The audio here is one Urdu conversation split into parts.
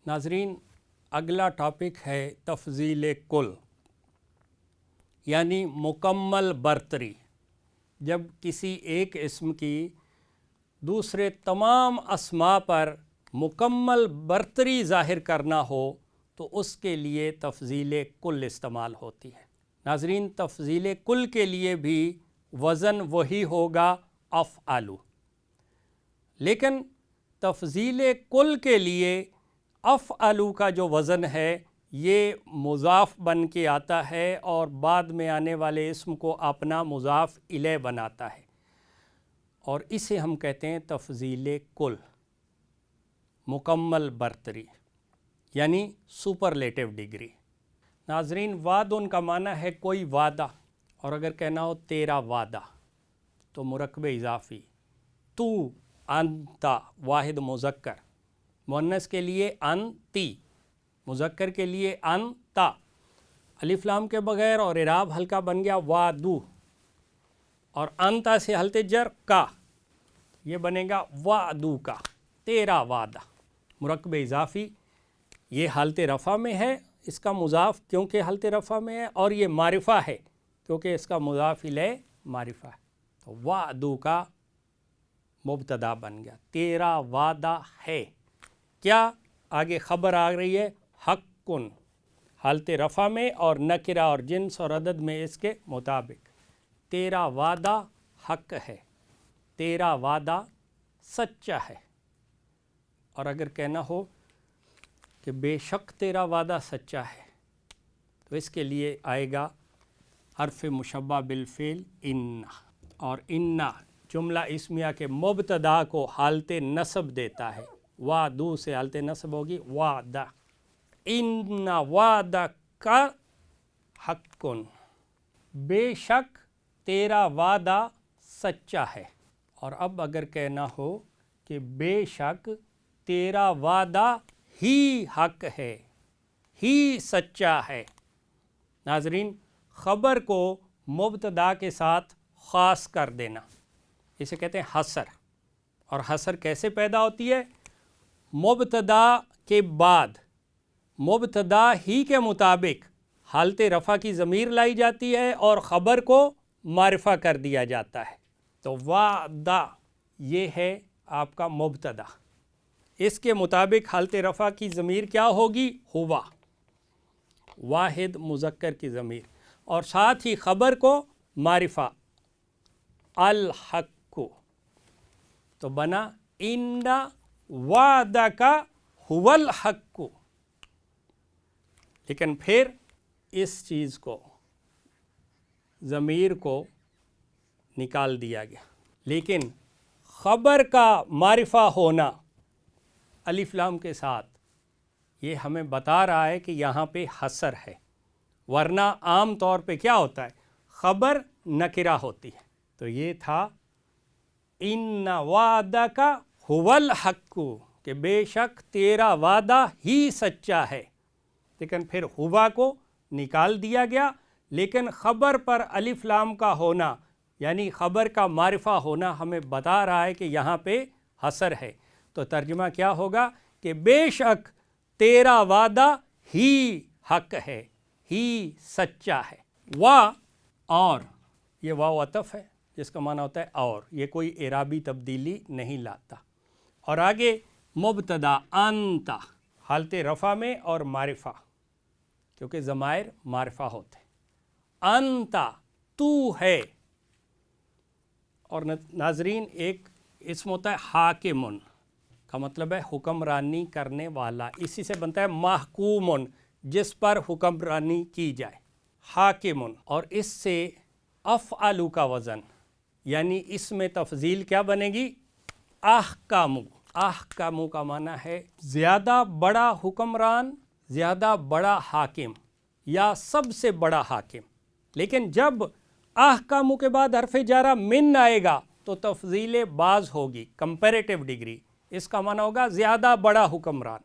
ناظرین، اگلا ٹاپک ہے تفضیل کل یعنی مکمل برتری۔ جب کسی ایک اسم کی دوسرے تمام اسماء پر مکمل برتری ظاہر کرنا ہو تو اس کے لیے تفضیل کل استعمال ہوتی ہے۔ ناظرین، تفضیل کل کے لیے بھی وزن وہی ہوگا افعلوا، لیکن تفضیل کل کے لیے افعلوا کا جو وزن ہے یہ مضاف بن کے آتا ہے اور بعد میں آنے والے اسم کو اپنا مضاف الیہ بناتا ہے، اور اسے ہم کہتے ہیں تفضیل کل، مکمل برتری یعنی سپرلیٹو ڈگری۔ ناظرین، وعد کا معنی ہے کوئی وعدہ، اور اگر کہنا ہو تیرا وعدہ تو مرکب اضافی تو، انتا واحد مذکر، مؤنث کے لیے انتی، مذکر کے لیے انتا، الف لام کے بغیر اور اعراب ہلکا بن گیا وعدو، اور انتا سے حالت جر کا، یہ بنے گا وعدو کا، تیرا وعدہ۔ مرکب اضافی یہ حالت رفع میں ہے، اس کا مضاف کیونکہ حالت رفع میں ہے، اور یہ معرفہ ہے کیونکہ اس کا مضاف الیہ معرفہ ہے، تو وعدو کا مبتدا بن گیا، تیرا وعدہ ہے۔ کیا آگے خبر آ رہی ہے حقٌ، حالت رفع میں اور نکرہ اور جنس اور عدد میں اس کے مطابق، تیرا وعدہ حق ہے، تیرا وعدہ سچا ہے۔ اور اگر کہنا ہو کہ بے شک تیرا وعدہ سچا ہے تو اس کے لیے آئے گا حرف مشبہ بالفعل ان، اور ان جملہ اسمیہ کے مبتدا کو حالت نصب دیتا ہے، وعدو سے حالت نصب ہوگی وعدہ، ان وعدک حق، بے شک تیرا وعدہ سچا ہے۔ اور اب اگر کہنا ہو کہ بے شک تیرا وعدہ ہی حق ہے، ہی سچا ہے۔ ناظرین، خبر کو مبتدا کے ساتھ خاص کر دینا، اسے کہتے ہیں حصر۔ اور حصر کیسے پیدا ہوتی ہے؟ مبتدا کے بعد مبتدا ہی کے مطابق حالت رفع کی ضمیر لائی جاتی ہے اور خبر کو معرفہ کر دیا جاتا ہے۔ تو وعدہ یہ ہے آپ کا مبتدا، اس کے مطابق حالت رفع کی ضمیر کیا ہوگی؟ ہوا، واحد مذکر کی ضمیر، اور ساتھ ہی خبر کو معرفہ الحق، تو بنا ان وعدک هو الحق۔ لیکن پھر اس چیز کو، ضمیر کو نکال دیا گیا، لیکن خبر کا معرفہ ہونا الف لام کے ساتھ یہ ہمیں بتا رہا ہے کہ یہاں پہ حصر ہے، ورنہ عام طور پہ کیا ہوتا ہے؟ خبر نکرہ ہوتی ہے۔ تو یہ تھا ان وعدک هو الحق، کہ بے شک تیرا وعدہ ہی سچا ہے، لیکن پھر ہوا کو نکال دیا گیا، لیکن خبر پر الف لام کا ہونا یعنی خبر کا معرفہ ہونا ہمیں بتا رہا ہے کہ یہاں پہ حصر ہے۔ تو ترجمہ کیا ہوگا کہ بے شک تیرا وعدہ ہی حق ہے، ہی سچا ہے۔ اور یہ واو عطف ہے جس کا معنی ہوتا ہے اور، یہ کوئی اعرابی تبدیلی نہیں لاتا۔ اور آگے مبتدا انت، حالت رفع میں اور معرفہ، کیونکہ ضمائر معرفہ ہوتے ہیں، انت تو ہے۔ اور ناظرین، ایک اسم ہوتا ہے حاکمن، کا مطلب ہے حکمرانی کرنے والا، اسی سے بنتا ہے محکومن، جس پر حکمرانی کی جائے، حاکمن۔ اور اس سے افعلوا کا وزن یعنی اس میں تفضیل کیا بنے گی؟ احکموا۔ احکموا کا معنی ہے زیادہ بڑا حکمران، زیادہ بڑا حاکم، یا سب سے بڑا حاکم۔ لیکن جب احکموا کے بعد حرف جارہ من آئے گا تو تفضیل بعض ہوگی، کمپیریٹیو ڈگری، اس کا معنی ہوگا زیادہ بڑا حکمران۔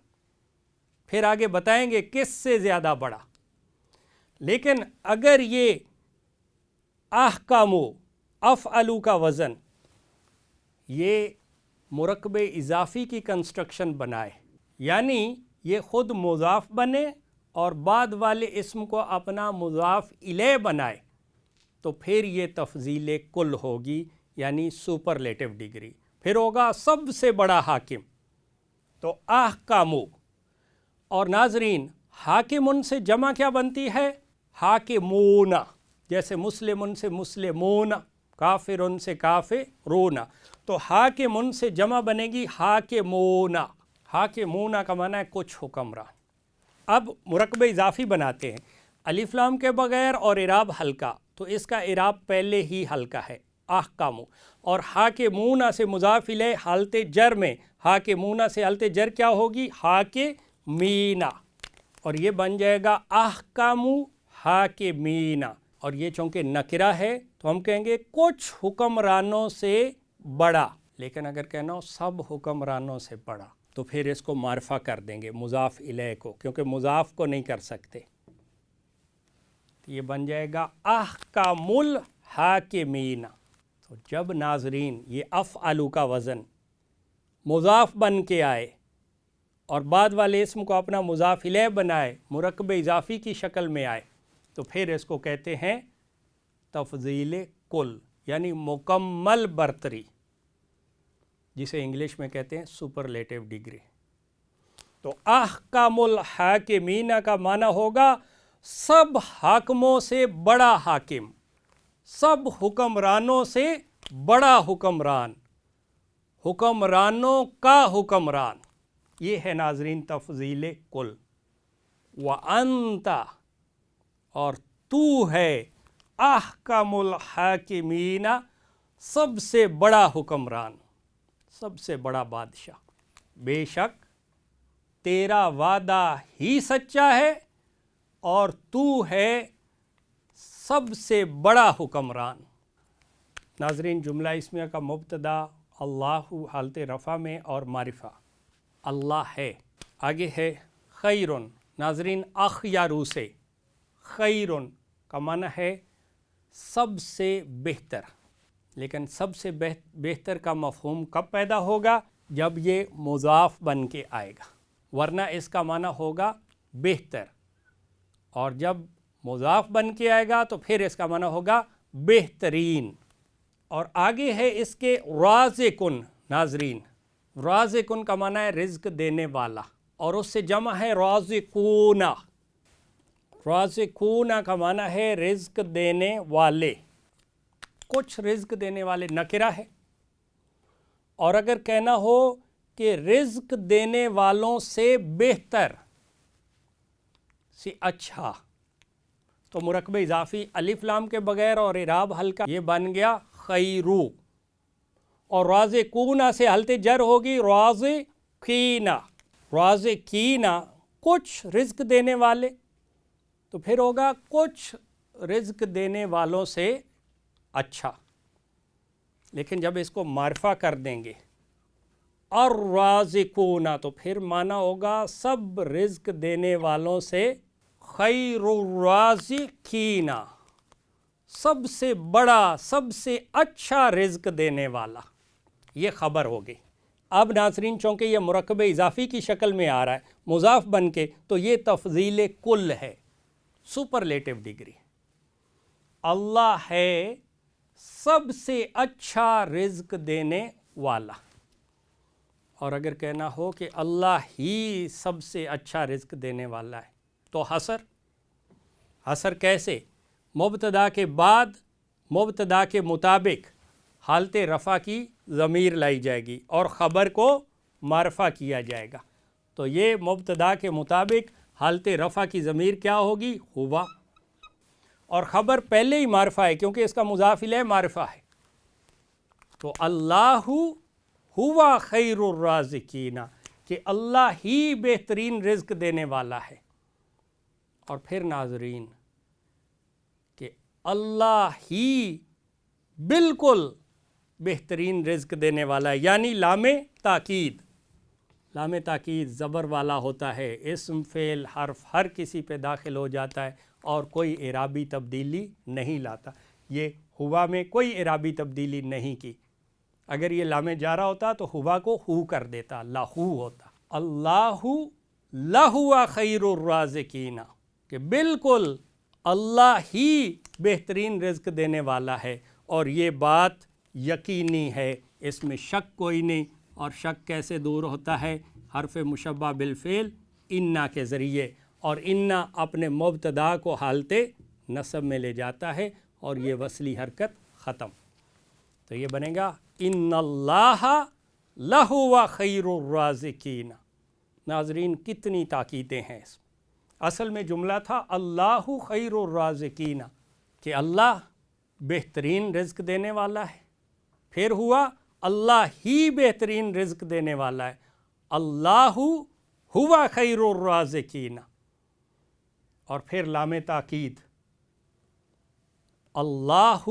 پھر آگے بتائیں گے کس سے زیادہ بڑا۔ لیکن اگر یہ احکموا افعلوا کا وزن یہ مرکب اضافی کی کنسٹرکشن بنائے، یعنی یہ خود مضاف بنے اور بعد والے اسم کو اپنا مضاف الیہ بنائے تو پھر یہ تفضیل کل ہوگی، یعنی سپرلیٹو ڈگری. پھر ہوگا سب سے بڑا حاکم. تو احکامو. اور ناظرین حاکمن سے جمع کیا بنتی ہے؟ حاکمون. جیسے مسلمن سے مسلمون، کافرن سے کافرون. تو حاکمن سے جمع بنے گی حاکمون. حاکمون کا معنی ہے کچھ حکمران. اب مرکب اضافی بناتے ہیں الف لام کے بغیر اور اعراب ہلکا، تو اس کا اعراب پہلے ہی ہلکا ہے احکامو. اور حاکمون سے مضاف الیہ حالت جر میں، حاکمون سے حالت جر کیا ہوگی؟ حاکمین. اور یہ بن جائے گا احکامو حاکمین. اور یہ چونکہ نکرہ ہے تو ہم کہیں گے کچھ حکمرانوں سے بڑا. لیکن اگر کہنا ہو سب حکمرانوں سے بڑا تو پھر اس کو معرفہ کر دیں گے مضاف الیہ کو، کیونکہ مضاف کو نہیں کر سکتے. یہ بن جائے گا احکام الحاکمین. تو جب ناظرین یہ افعلوا کا وزن مضاف بن کے آئے اور بعد والے اسم کو اپنا مضاف الیہ بنائے، مرکب اضافی کی شکل میں آئے، تو پھر اس کو کہتے ہیں تفضیل کل، یعنی مکمل برتری، جسے انگلش میں کہتے ہیں سپرلیٹو ڈگری. تو احکام الحاکمین کا معنی ہوگا سب حاکموں سے بڑا حاکم، سب حکمرانوں سے بڑا حکمران، حکمرانوں کا حکمران. یہ ہے ناظرین تفضیل کل. وَأَنْتَ، اور تو ہے، احکم الحاکمین، سب سے بڑا حکمران، سب سے بڑا بادشاہ. بے شک تیرا وعدہ ہی سچا ہے اور تو ہے سب سے بڑا حکمران. ناظرین جملہ اسمیہ کا مبتدا اللہ حالت رفع میں اور معرفہ اللہ ہے. آگے ہے خیرن. ناظرین اخیارو سے خیرن کا معنی ہے سب سے بہتر. لیکن سب سے بہتر کا مفہوم کب پیدا ہوگا؟ جب یہ مضاف بن کے آئے گا، ورنہ اس کا معنی ہوگا بہتر. اور جب مضاف بن کے آئے گا تو پھر اس کا معنی ہوگا بہترین. اور آگے ہے اس کے رازقن. ناظرین رازقن کا معنی ہے رزق دینے والا، اور اس سے جمع ہے رازقون. رازقون کا معنی ہے رزق دینے والے، کچھ رزق دینے والے. نکرہ ہے. اور اگر کہنا ہو کہ رزق دینے والوں سے بہتر، سے اچھا، تو مرکب اضافی الف لام کے بغیر اور اعراب ہلکا، یہ بن گیا خیرو. اور رازقون سے حالت جر ہوگی رازقین. رازقین کچھ رزق دینے والے، تو پھر ہوگا کچھ رزق دینے والوں سے اچھا. لیکن جب اس کو معرفہ کر دیں گے الرازقون تو پھر معنی ہوگا سب رزق دینے والوں سے خیر الرازقین، سب سے بڑا، سب سے اچھا رزق دینے والا. یہ خبر ہوگی. اب ناظرین چونکہ یہ مرکب اضافی کی شکل میں آ رہا ہے مضاف بن کے، تو یہ تفضیل کل ہے، سپرلیٹو ڈگری. اللہ ہے سب سے اچھا رزق دینے والا. اور اگر کہنا ہو کہ اللہ ہی سب سے اچھا رزق دینے والا ہے تو حصر کیسے؟ مبتدا کے بعد مبتدا کے مطابق حالت رفع کی ضمیر لائی جائے گی اور خبر کو معرفہ کیا جائے گا. تو یہ مبتدا کے مطابق حالت رفع کی ضمیر کیا ہوگی؟ ہوا. اور خبر پہلے ہی معرفہ ہے کیونکہ اس کا مضاف الیہ معرفہ ہے. تو اللہ ہوا خیر الرازقین، کہ اللہ ہی بہترین رزق دینے والا ہے. اور پھر ناظرین کہ اللہ ہی بالکل بہترین رزق دینے والا ہے، یعنی لام تاکید. لام تاکید زبر والا ہوتا ہے، اسم فعل حرف ہر کسی پہ داخل ہو جاتا ہے اور کوئی اعرابی تبدیلی نہیں لاتا. یہ ہوا میں کوئی اعرابی تبدیلی نہیں کی. اگر یہ لام جارہ ہوتا تو ہوا کو ہو کر دیتا، لاہو ہوتا. اللہ لہو خیر الرازقین، کہ بالکل اللہ ہی بہترین رزق دینے والا ہے، اور یہ بات یقینی ہے، اس میں شک کوئی نہیں۔ اور شک کیسے دور ہوتا ہے؟ حرف مشبہ بالفعل انا کے ذریعے، اور انا اپنے مبتدا کو حالت نصب میں لے جاتا ہے، اور یہ وصلی حرکت ختم، تو یہ بنے گا ان اللہ لہو خیر الرازقین۔ ناظرین کتنی تاکیدیں ہیں اس میں۔ اصل میں جملہ تھا اللہ خیر الرازقین، کہ اللہ بہترین رزق دینے والا ہے، پھر ہوا اللہ ہی بہترین رزق دینے والا ہے، اللہ ہوا خیر الرازقین، اور پھر لام تاکید اللہ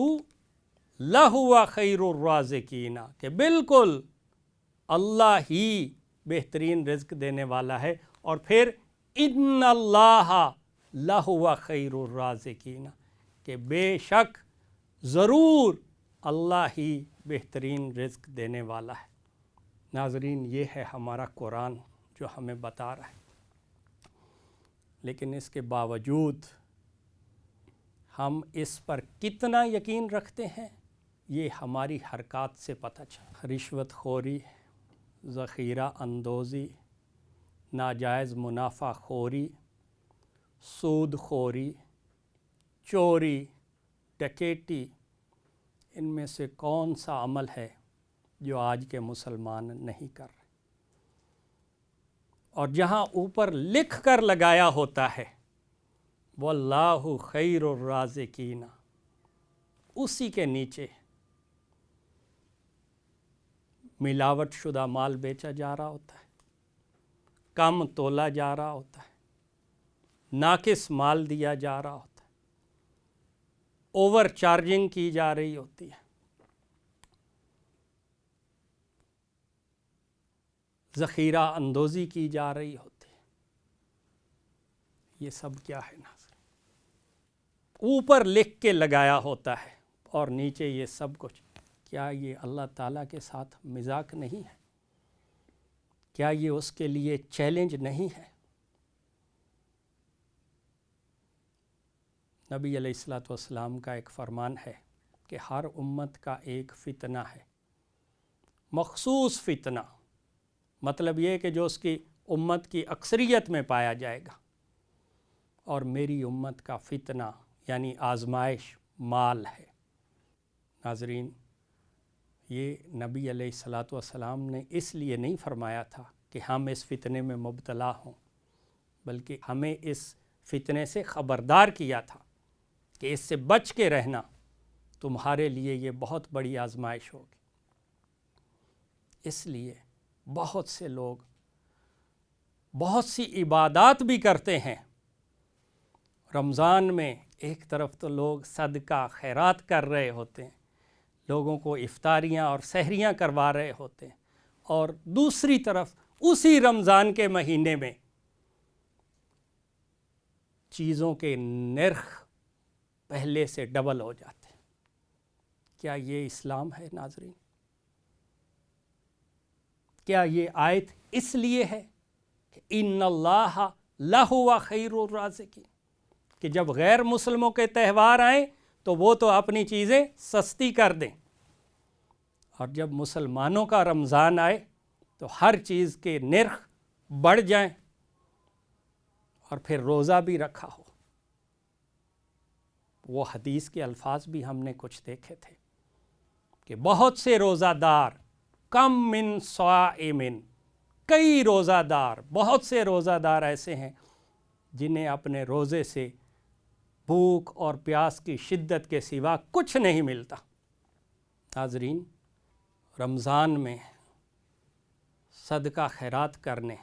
لہو خیر الرازقین، کہ بالکل اللہ ہی بہترین رزق دینے والا ہے، اور پھر ان اللہ لہو خیر الرازقین، کہ بے شک ضرور اللہ ہی بہترین رزق دینے والا ہے۔ ناظرین یہ ہے ہمارا قرآن جو ہمیں بتا رہا ہے، لیکن اس کے باوجود ہم اس پر کتنا یقین رکھتے ہیں یہ ہماری حرکات سے پتہ چلا۔ رشوت خوری، ذخیرہ اندوزی، ناجائز منافع خوری، سود خوری، چوری، ڈکیٹی، ان میں سے کون سا عمل ہے جو آج کے مسلمان نہیں کر رہے؟ اور جہاں اوپر لکھ کر لگایا ہوتا ہے واللہ خیر الرازقین، اسی کے نیچے ملاوٹ شدہ مال بیچا جا رہا ہوتا ہے، کم تولا جا رہا ہوتا ہے، ناقص مال دیا جا رہا ہوتا ہے، اوور چارجنگ کی جا رہی ہوتی ہے، ذخیرہ اندوزی کی جا رہی ہوتی ہے۔ یہ سب کیا ہے ناظرین؟ اوپر لکھ کے لگایا ہوتا ہے اور نیچے یہ سب کچھ۔ کیا یہ اللہ تعالیٰ کے ساتھ مذاق نہیں ہے؟ کیا یہ اس کے لیے چیلنج نہیں ہے؟ نبی علیہ الصلوۃ والسلام کا ایک فرمان ہے کہ ہر امت کا ایک فتنہ ہے، مخصوص فتنہ، مطلب یہ کہ جو اس کی امت کی اکثریت میں پایا جائے گا، اور میری امت کا فتنہ یعنی آزمائش مال ہے۔ ناظرین یہ نبی علیہ الصلوۃ والسلام نے اس لیے نہیں فرمایا تھا کہ ہم اس فتنے میں مبتلا ہوں، بلکہ ہمیں اس فتنے سے خبردار کیا تھا کہ اس سے بچ کے رہنا تمہارے لیے یہ بہت بڑی آزمائش ہوگی۔ اس لیے بہت سے لوگ بہت سی عبادات بھی کرتے ہیں رمضان میں، ایک طرف تو لوگ صدقہ خیرات کر رہے ہوتے ہیں، لوگوں کو افطاریاں اور سحریاں کروا رہے ہوتے ہیں، اور دوسری طرف اسی رمضان کے مہینے میں چیزوں کے نرخ پہلے سے ڈبل ہو جاتے ہیں۔ کیا یہ اسلام ہے ناظرین؟ کیا یہ آیت اس لیے ہے کہ ان اللہ لہو خیر الرازقین، کہ جب غیر مسلموں کے تہوار آئیں تو وہ تو اپنی چیزیں سستی کر دیں، اور جب مسلمانوں کا رمضان آئے تو ہر چیز کے نرخ بڑھ جائیں، اور پھر روزہ بھی رکھا ہو؟ وہ حدیث کے الفاظ بھی ہم نے کچھ دیکھے تھے کہ بہت سے روزہ دار، کم من صائمن، کئی روزہ دار، بہت سے روزہ دار ایسے ہیں جنہیں اپنے روزے سے بھوک اور پیاس کی شدت کے سوا کچھ نہیں ملتا۔ ناظرین رمضان میں صدقہ خیرات کرنے،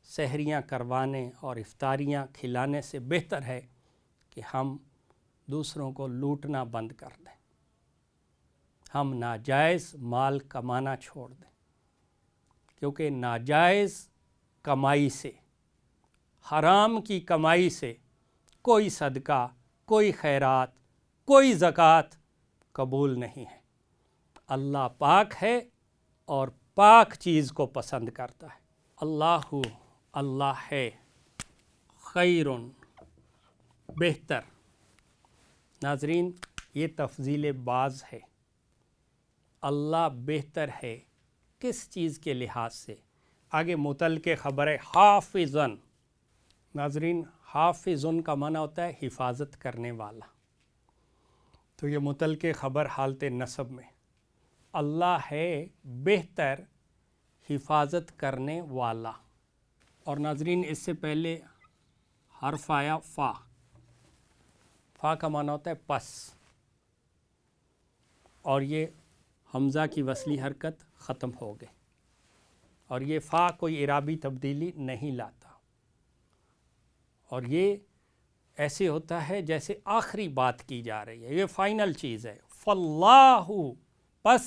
سحریاں کروانے اور افطاریاں کھلانے سے بہتر ہے کہ ہم دوسروں کو لوٹنا بند کر دیں، ہم ناجائز مال کمانا چھوڑ دیں، کیونکہ ناجائز کمائی سے، حرام کی کمائی سے کوئی صدقہ، کوئی خیرات، کوئی زکوٰۃ قبول نہیں ہے۔ اللہ پاک ہے اور پاک چیز کو پسند کرتا ہے۔ اللہ اللہ ہے خیرن بہتر. ناظرین یہ تفضیل بعض ہے. اللہ بہتر ہے کس چیز کے لحاظ سے؟ آگے متعلق خبر ہے حافظن. ناظرین حافظن کا معنی ہوتا ہے حفاظت کرنے والا. تو یہ متعلق خبر حالت نصب میں اللہ ہے بہتر حفاظت کرنے والا. اور ناظرین اس سے پہلے حرف آیا فا. فا کا معنی ہوتا ہے پس، اور یہ حمزہ کی وصلی حرکت ختم ہو گئی، اور یہ فا کوئی اعرابی تبدیلی نہیں لاتا، اور یہ ایسے ہوتا ہے جیسے آخری بات کی جا رہی ہے، یہ فائنل چیز ہے. فاللہ پس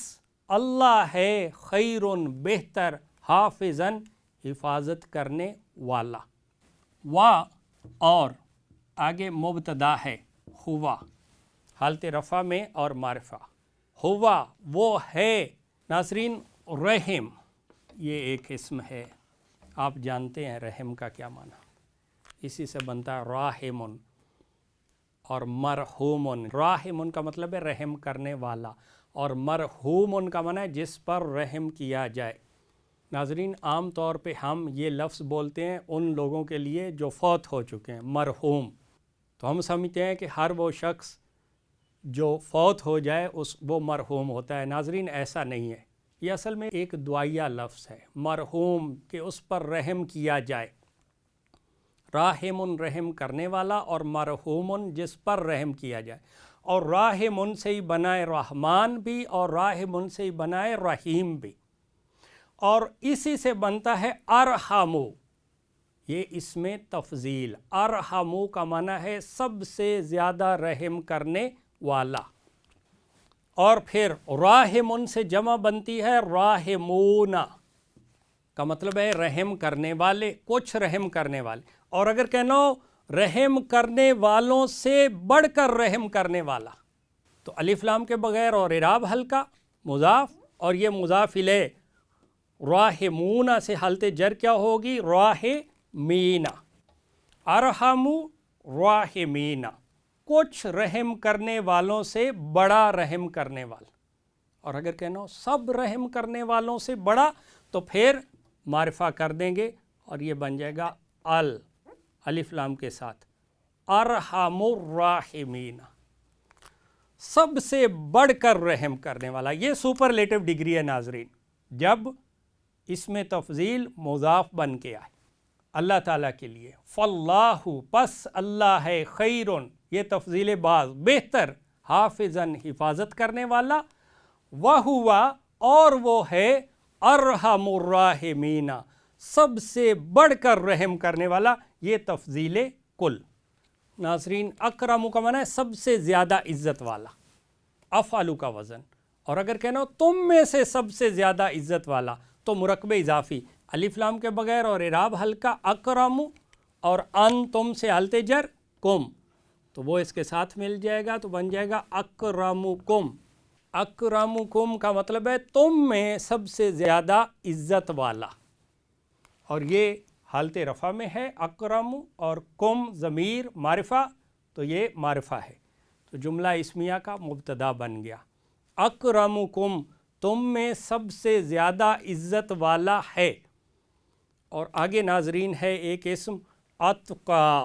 اللہ ہے خیرن بہتر حافظن حفاظت کرنے والا. وا اور آگے مبتدا ہے ہوا حالت رفع میں اور معرفہ. ہوا وہ ہے. ناظرین رحم یہ ایک اسم ہے، آپ جانتے ہیں رحم کا کیا معنی، اسی سے بنتا ہے راحمن اور مرحومن. راحمن کا مطلب ہے رحم کرنے والا، اور مرحومن کا معنی ہے جس پر رحم کیا جائے. ناظرین عام طور پہ ہم یہ لفظ بولتے ہیں ان لوگوں کے لیے جو فوت ہو چکے ہیں، مرحوم. تو ہم سمجھتے ہیں کہ ہر وہ شخص جو فوت ہو جائے وہ مرحوم ہوتا ہے. ناظرین ایسا نہیں ہے، یہ اصل میں ایک دعائیہ لفظ ہے. مرحوم کہ اس پر رحم کیا جائے. راحمن رحم کرنے والا، اور مرحومن جس پر رحم کیا جائے. اور راحمن سے ہی بنائے رحمان بھی، اور راحمن سے ہی بنائے رحیم بھی، اور اسی سے بنتا ہے ارحمو. یہ اس میں تفضیل. ارحمو کا معنی ہے سب سے زیادہ رحم کرنے والا. اور پھر راحمن سے جمع بنتی ہے راحمون کا مطلب ہے رحم کرنے والے، کچھ رحم کرنے والے. اور اگر کہنا ہو رحم کرنے والوں سے بڑھ کر رحم کرنے والا، تو الف لام کے بغیر اور اعراب ہلکا مضاف، اور یہ مضاف الیہ راحمون سے حالت جر کیا ہوگی؟ راحمین. ارحمو راحمین کچھ رحم کرنے والوں سے بڑا رحم کرنے والا. اور اگر کہنا ہو سب رحم کرنے والوں سے بڑا، تو پھر معرفہ کر دیں گے اور یہ بن جائے گا الف لام کے ساتھ ارحم الراحمین، سب سے بڑھ کر رحم کرنے والا. یہ سپرلیٹو ڈگری ہے ناظرین جب اس میں تفضیل مضاف بن کے آئے اللہ تعالیٰ کے لیے. فاللہ پس اللہ ہے خیرن یہ تفضیل بعض بہتر حافظن حفاظت کرنے والا. وہوا اور وہ ہے ارحم الراحمین سب سے بڑھ کر رحم کرنے والا. یہ تفضیل کل. ناظرین اکرم کا معنی ہے سب سے زیادہ عزت والا، افعلو کا وزن. اور اگر کہنا ہو تم میں سے سب سے زیادہ عزت والا، تو مرکب اضافی الف لام کے بغیر اور اعراب ہلکا اکرم، اور ان تم سے حالت جر کم، تو وہ اس کے ساتھ مل جائے گا تو بن جائے گا اکرمکم. اکرمکم کا مطلب ہے تم میں سب سے زیادہ عزت والا، اور یہ حالت رفع میں ہے اکرم، اور کم ضمیر معرفہ، تو یہ معرفہ ہے، تو جملہ اسمیہ کا مبتدا بن گیا. اکرمکم تم میں سب سے زیادہ عزت والا ہے. اور آگے ناظرین ہے ایک اسم اتقا.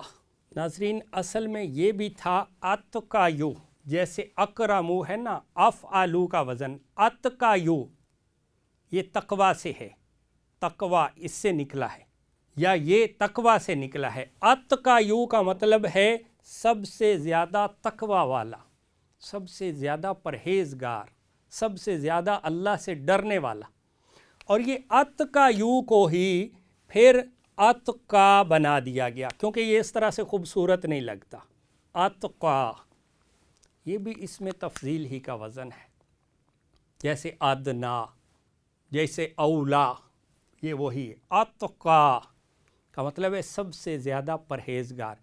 ناظرین اصل میں یہ بھی تھا اتقایو، جیسے اکرمو ہے نا افعلو کا وزن، اتقایو یہ تقوی سے ہے، تقوی اس سے نکلا ہے، یا یہ تقوی سے نکلا ہے. اتقایو کا مطلب ہے سب سے زیادہ تقوی والا، سب سے زیادہ پرہیزگار، سب سے زیادہ اللہ سے ڈرنے والا. اور یہ اتقایو کو ہی پھر اتقا بنا دیا گیا کیونکہ یہ اس طرح سے خوبصورت نہیں لگتا. اتقا یہ بھی اس میں تفضیل ہی کا وزن ہے، جیسے ادنا، جیسے اولا، یہ وہی ہے. اتقا کا مطلب ہے سب سے زیادہ پرہیزگار.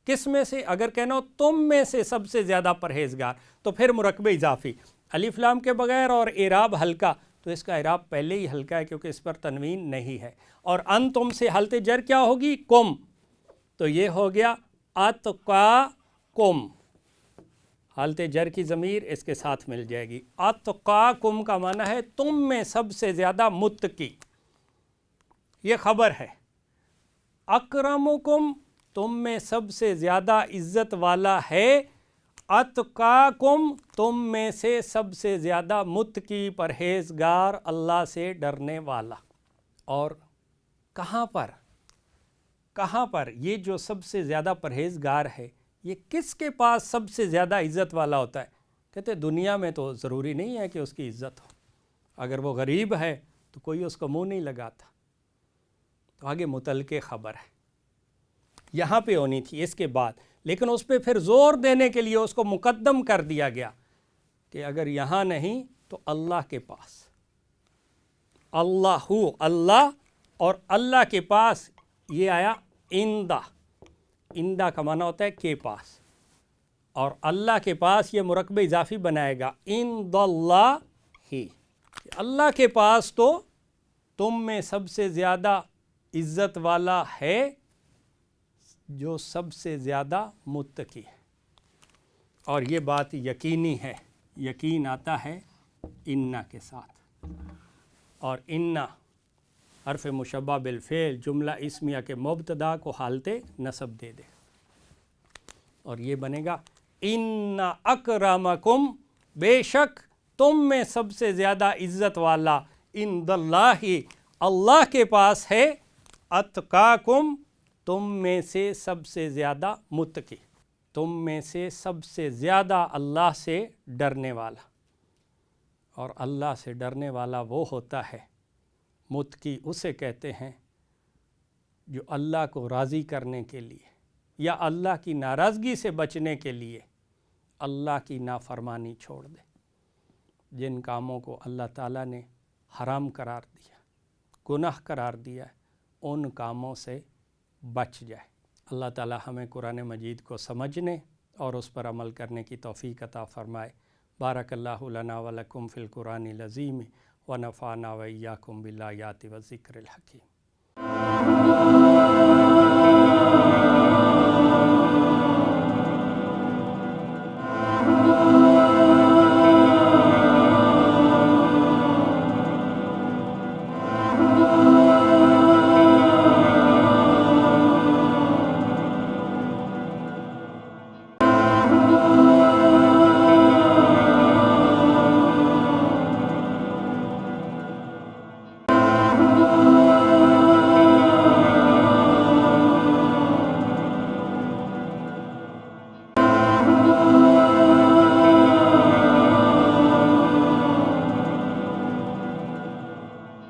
کس میں سے؟ اگر کہنا ہو تم میں سے سب سے زیادہ پرہیزگار، تو پھر مرکب اضافی الف لام کے بغیر اور اعراب ہلکا تو اس کا اعراب پہلے ہی ہلکا ہے کیونکہ اس پر تنوین نہیں ہے. اور انتم سے حالت جر کیا ہوگی؟ کم. تو یہ ہو گیا اتقاکم. حالت جر کی ضمیر اس کے ساتھ مل جائے گی. اتقاکم کا معنی ہے تم میں سب سے زیادہ متقی. یہ خبر ہے. اکرمکم تم میں سب سے زیادہ عزت والا ہے. اتقاکم تم میں سے سب سے زیادہ متقی، پرہیزگار، اللہ سے ڈرنے والا. اور کہاں پر یہ جو سب سے زیادہ پرہیزگار ہے یہ کس کے پاس سب سے زیادہ عزت والا ہوتا ہے؟ کہتے دنیا میں تو ضروری نہیں ہے کہ اس کی عزت ہو. اگر وہ غریب ہے تو کوئی اس کو منہ نہیں لگاتا. تو آگے متعلقہ خبر ہے، یہاں پہ ہونی تھی اس کے بعد، لیکن اس پہ پھر زور دینے کے لیے اس کو مقدم کر دیا گیا کہ اگر یہاں نہیں تو اللہ کے پاس. اللہ اللہ، اور اللہ کے پاس یہ آیا اندہ. اندہ کا معنی ہوتا ہے کے پاس، اور اللہ کے پاس یہ مرکب اضافی بنائے گا عند اللہ ہی. اللہ کے پاس تو تم میں سب سے زیادہ عزت والا ہے جو سب سے زیادہ متقی ہے. اور یہ بات یقینی ہے. یقین آتا ہے انا کے ساتھ، اور انا حرف مشبہ بالفعل جملہ اسمیہ کے مبتدا کو حالت نصب دے دے، اور یہ بنے گا ان اکرمکم، بے شک تم میں سب سے زیادہ عزت والا عند اللہ، اللہ کے پاس ہے. اتقاکم تم میں سے سب سے زیادہ متقی، تم میں سے سب سے زیادہ اللہ سے ڈرنے والا. اور اللہ سے ڈرنے والا وہ ہوتا ہے، متقی اسے کہتے ہیں جو اللہ کو راضی کرنے کے لیے یا اللہ کی ناراضگی سے بچنے کے لیے اللہ کی نافرمانی چھوڑ دے. جن کاموں کو اللہ تعالیٰ نے حرام قرار دیا، گناہ قرار دیا ہے، ان کاموں سے بچ جائے. اللہ تعالیٰ ہمیں قرآن مجید کو سمجھنے اور اس پر عمل کرنے کی توفیق عطا فرمائے. بارک اللہ لنا و لکم فی القرآن العظیم ونفعنا و ایاکم بالآیات و ذکر الحکیم.